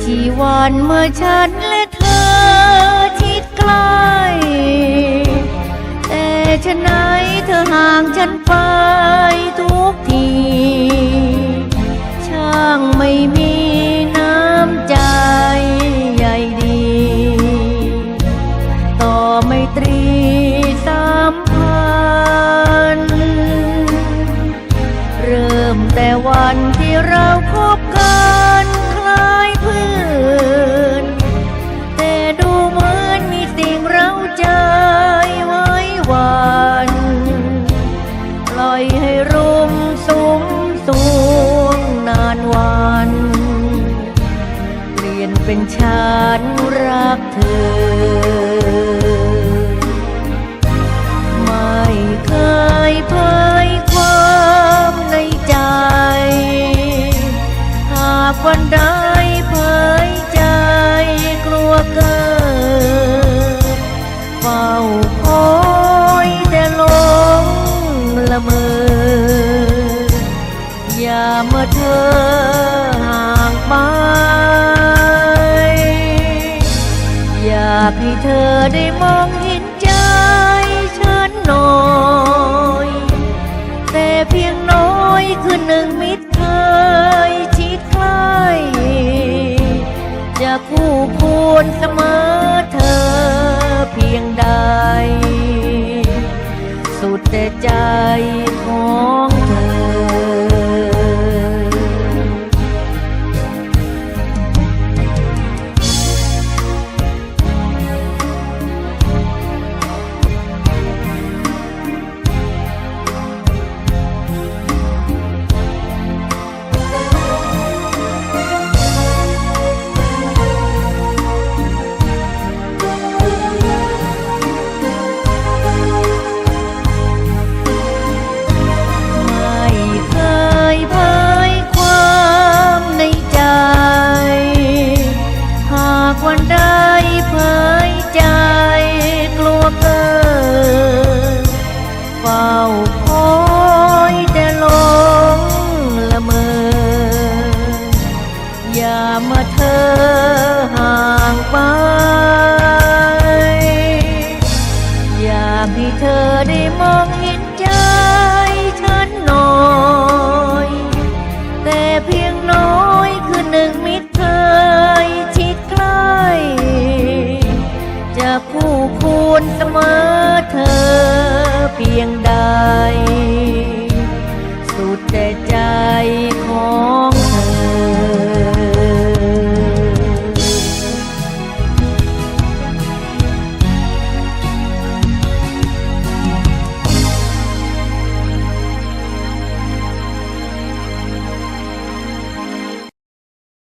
กี่วันเมื่อฉันและเธอชิดใกล้แต่ฉะไหนเธอห่างฉันไปทุกทีช่างไม่มีน้ำใจใยดีต่อไมตรีสัมพันธ์เริ่มแต่วันที่เราคบกันคล้ายเพื่อนแต่ดูเหมือนมีสิ่งเร้าใจไว้วันปล่อยให้รุมสุมสวงนานวันเปลี่ยนเป็นฉันรักเธอไม่เคยเผยความในใจหากวันใดเผยใจกลัวเกิดเฝ้าคอยแต่หลงละเมออย่าเมื่อเธอห่างไปอยากให้เธอได้มองเห็นใจฉันหน่อยแต่เพียงน้อยคือหนึ่งมิตรเคยชิดใกล้จะคู่ควรเสมอเธอเพียงใดสุดแต่ใจของเธอวันใดเผยใจกลัวเกิดเฝ้าคอยแต่หลงละเมออย่ามาเธอห่างไปอยากให้เธอได้มองเห็นใจฉันหน่อยแต่เพียงน้อยคือหนึ่งมิตรเคยชิดใกล้จะคู่ควรเสมอเธอเพียงใดสุดแต่ใจ